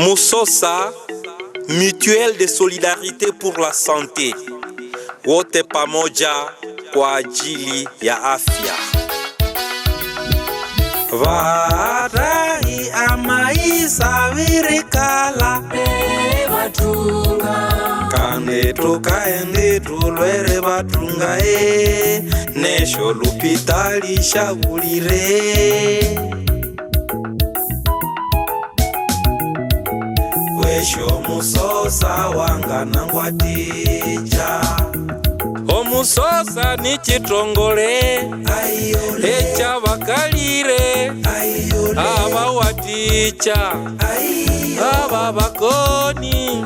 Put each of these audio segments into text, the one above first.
Musosa, mutuelle de solidarité pour la santé. Wote pamoja kwa ajili ya afya. Varai amaisa virikala vatunga kane tukaende tulwere vatunga nesho lupitali shavulire wesho musosa wangana ngwatija omusosa ni chitongole echa bakalire abawaticha aba bakoni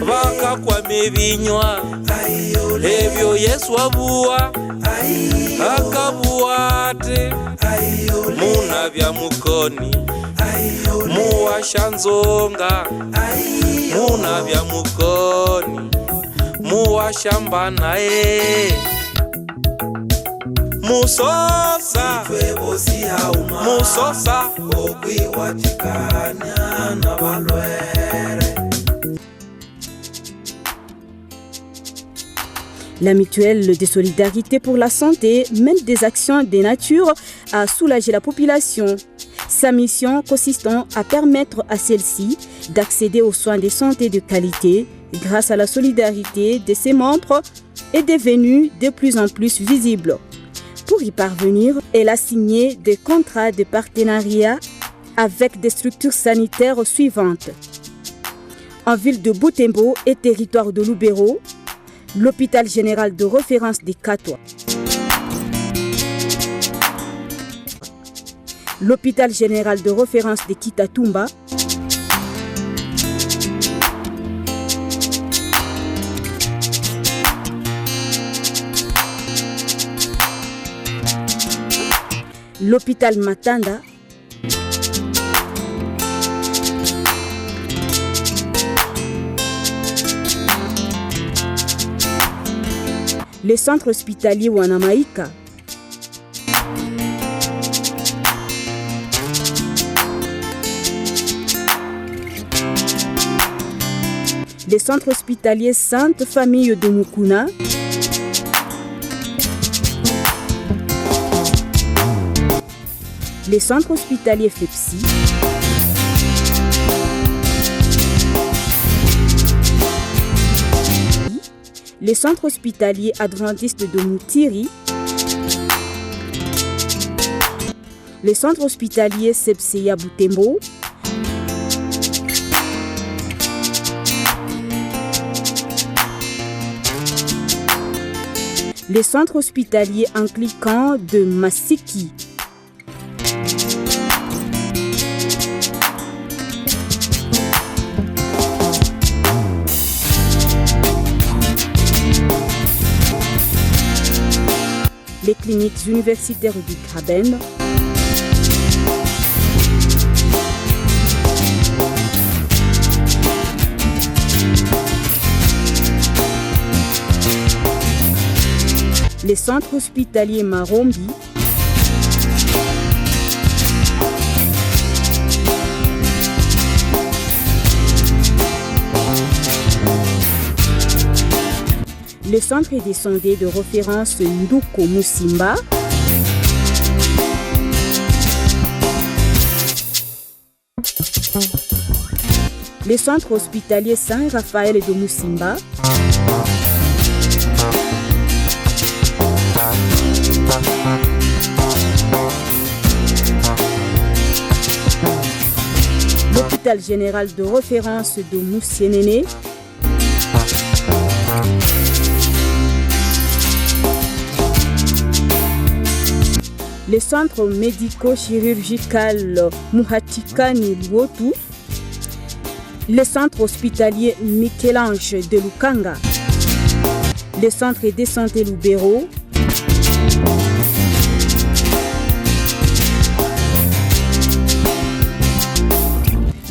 bakakwame binywa ebyo Yesu abuwa akabuwate muna bya mukoni muwashanzonga muna bya mukoni muwashamba naye musosa musosa okwiwatikanya nabalwere. La mutuelle de solidarité pour la santé mène des actions de nature à soulager la population. Sa mission consistant à permettre à celle-ci d'accéder aux soins de santé de qualité grâce à la solidarité de ses membres est devenue de plus en plus visible. Pour y parvenir, elle a signé des contrats de partenariat avec des structures sanitaires suivantes. En ville de Butembo et territoire de Lubero, l'hôpital général de référence de Katwa, l'hôpital général de référence de Kitatumba, l'hôpital Matanda, le centre hospitalier Wanamaika, le centre hospitalier Sainte Famille de Mukuna, le centre hospitalier FEPSI, le centre hospitalier adventiste de Moutiri, le centre hospitalier Sepseya Butembo, le centre hospitalier anglican de Masiki, les cliniques universitaires du Graben, les centres hospitaliers Marombi, le centre de santé de référence Nduko Musimba, le centre hospitalier Saint-Raphaël de Musimba, l'hôpital général de référence de Moussienene, le centre médico-chirurgical Muhatikani Luotu, le centre hospitalier Michel-Ange de Lukanga, le centre de santé Lubero,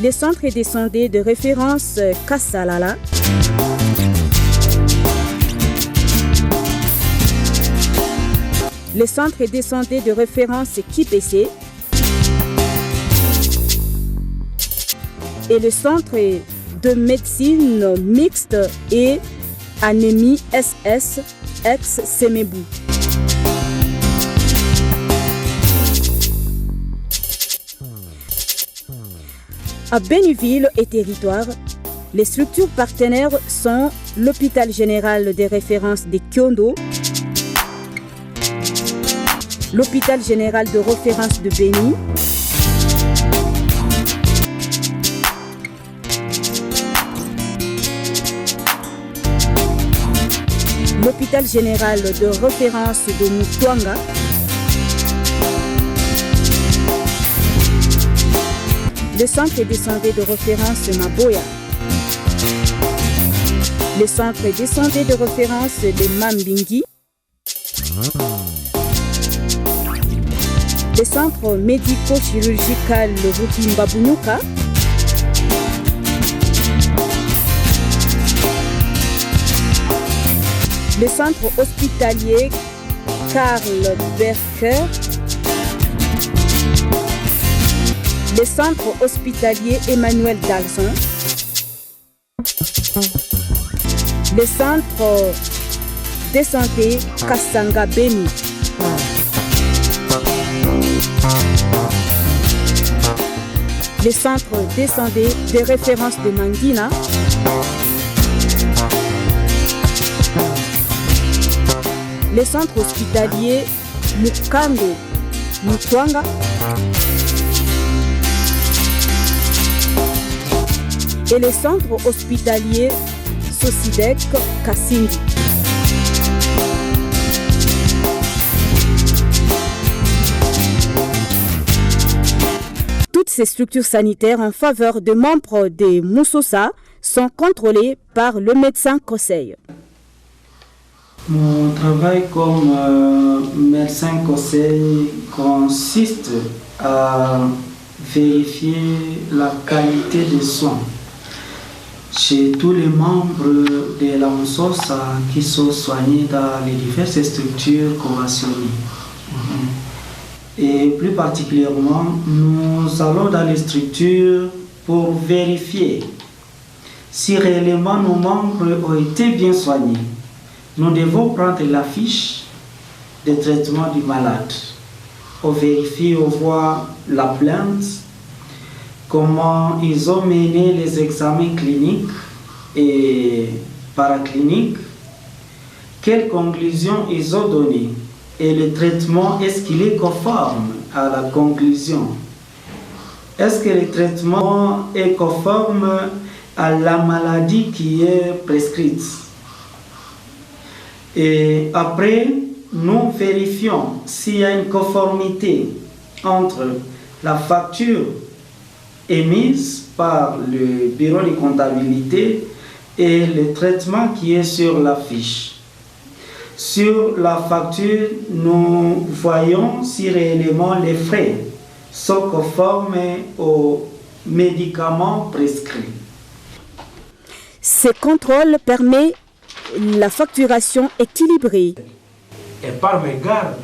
le centre de santé de référence Kassalala, le centre de santé de référence Kipese, et le centre de médecine mixte et anémie SS ex-Semebou. À Bénuville et territoire, les structures partenaires sont l'hôpital général des références de Kyondo, l'hôpital général de référence de Béni, l'hôpital général de référence de Mutwanga, le centre de santé de référence de Maboya, le centre de santé de référence de Mambingi, le centre médico-chirurgical Rukimbabunuka, le centre hospitalier Karl Berger, le centre hospitalier Emmanuel Dalson, le centre de santé Kasanga Beni, le centre de santé de référence de Mangina, le centre hospitalier Mukando Mutwanga, et le centre hospitalier Sosidek Kasindi. Toutes ces structures sanitaires en faveur des membres des Moussosa sont contrôlées par le médecin conseil. Mon travail comme médecin conseil consiste à vérifier la qualité des soins chez tous les membres de la Moussosa qui sont soignés dans les diverses structures conventionnées. Et plus particulièrement, nous allons dans les structures pour vérifier si réellement nos membres ont été bien soignés. Nous devons prendre la fiche de traitement du malade. On vérifie, on voit la plainte, comment ils ont mené les examens cliniques et paracliniques, quelles conclusions ils ont données et le traitement, est-ce qu'il est conforme à la conclusion? Est-ce que le traitement est conforme à la maladie qui est prescrite? Et après, nous vérifions s'il y a une conformité entre la facture émise par le bureau de comptabilité et le traitement qui est sur la fiche. Sur la facture, nous voyons si réellement les frais sont conformes aux médicaments prescrits. Ce contrôle permet la facturation équilibrée. Et par mégarde,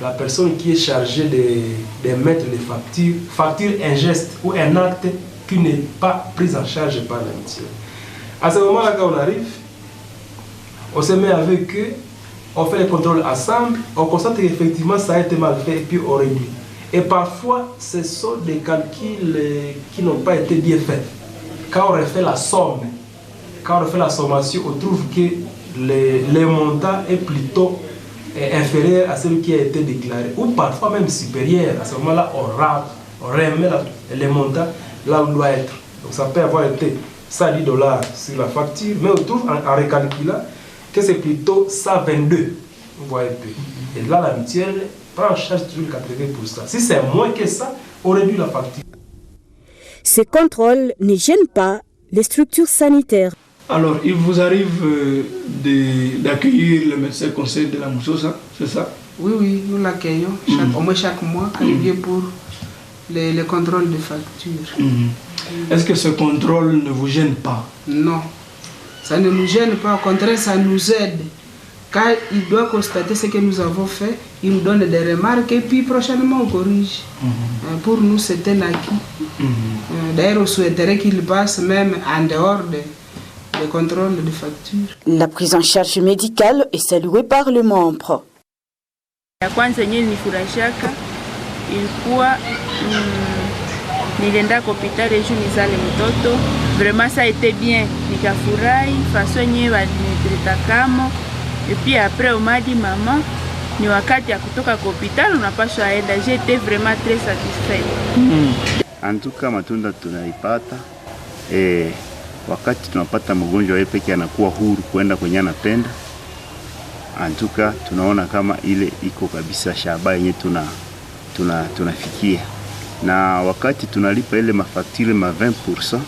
la personne qui est chargée de mettre les facture un geste ou un acte qui n'est pas pris en charge par la mutuelle. À ce moment-là, quand on arrive, on se met avec eux, on fait les contrôles ensemble, on constate qu'effectivement ça a été mal fait et puis on réduit. Et parfois, ce sont des calculs qui n'ont pas été bien faits. Quand on refait la somme, quand on refait la sommation, on trouve que le montant est plutôt inférieur à celui qui a été déclaré, ou parfois même supérieur. À ce moment-là, on remet les montants là où il doit être. Donc ça peut avoir été $110 sur la facture, mais on trouve en recalculant que c'est plutôt 122. Vous voyez un peu. Et là, la mutuelle prend en charge toujours 80%. Si c'est moins que ça, on réduit la facture. Ces contrôles ne gênent pas les structures sanitaires. Alors, il vous arrive d'accueillir le médecin conseil de la Moussosa, c'est ça? Oui, nous l'accueillons au moins chaque mois quand il vient pour le contrôle de facture. Est-ce que ce contrôle ne vous gêne pas? Non, ça ne nous gêne pas, au contraire, ça nous aide. Quand il doit constater ce que nous avons fait, il nous donne des remarques et puis prochainement on corrige. Pour nous, c'est un acquis. D'ailleurs, on souhaiterait qu'il passe même en dehors des contrôles de facture. La prise en charge médicale est saluée par les membres. Ya kwanza yenyewe nilifurahishaka ilikuwa nilienda kwa hospitali juu nizale mtoto. Vraiment ça a été bien. Nikafurahi façon yenyewe walinitakamo. Et puis après on m'a dit maman ni wakati ya kutoka kwa hospitali unapaswa aenda. J'étais vraiment très satisfaite. En tout cas matunda tunaipata wakati tunapata mgonjwa yeye pekee anakuwa huru kwenda kwenye anapenda. Antuka tunaona kama ile iko kabisa shaba yenye tunafikia. Na wakati tunalipa ile mafaktire ma 20%,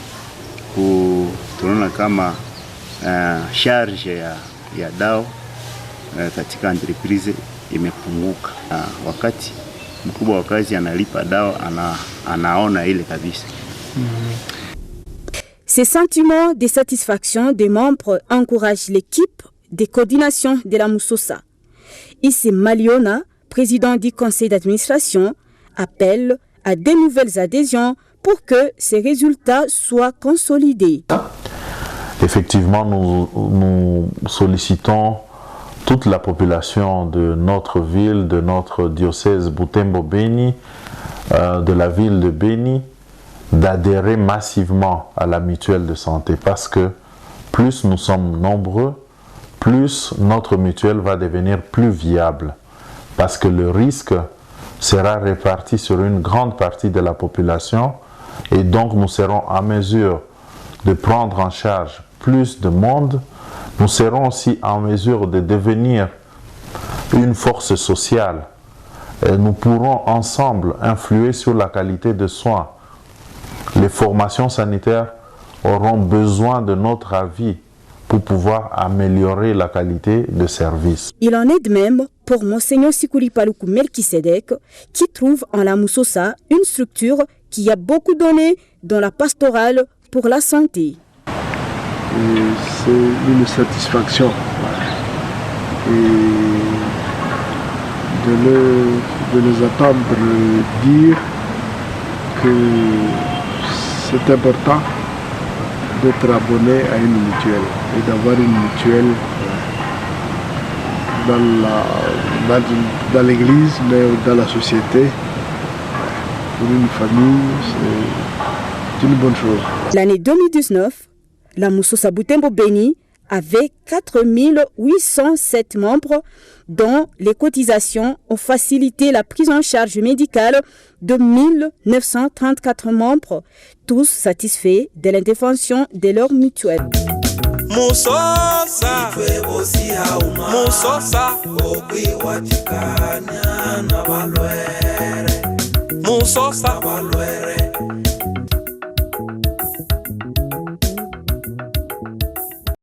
tunaona kama charge ya dawa katika entreprise imepunguka. Wakati mkubwa wa kazi analipa dawa anaona ile kabisa. Ces sentiments de satisfaction des membres encouragent l'équipe de coordination de la Musosa. Ici Maliona, président du conseil d'administration, appelle à de nouvelles adhésions pour que ces résultats soient consolidés. Effectivement, nous sollicitons toute la population de notre ville, de notre diocèse Butembo-Beni, de la ville de Beni, d'adhérer massivement à la mutuelle de santé parce que plus nous sommes nombreux, plus notre mutuelle va devenir plus viable parce que le risque sera réparti sur une grande partie de la population et donc nous serons en mesure de prendre en charge plus de monde. Nous serons aussi en mesure de devenir une force sociale et nous pourrons ensemble influer sur la qualité de soins. Les formations sanitaires auront besoin de notre avis pour pouvoir améliorer la qualité de service. Il en est de même pour Monseigneur Sikuli Paluku Melkisedek, qui trouve en la Musosa une structure qui a beaucoup donné dans la pastorale pour la santé. C'est une satisfaction de les entendre dire que c'est important d'être abonné à une mutuelle et d'avoir une mutuelle dans l'église, mais dans la société. Pour une famille, c'est une bonne chose. L'année 2019, la Musosa Butembo-Beni avait 4807 membres dont les cotisations ont facilité la prise en charge médicale de 1934 membres, tous satisfaits de l'intervention de leur mutuelle. Musosa Musosa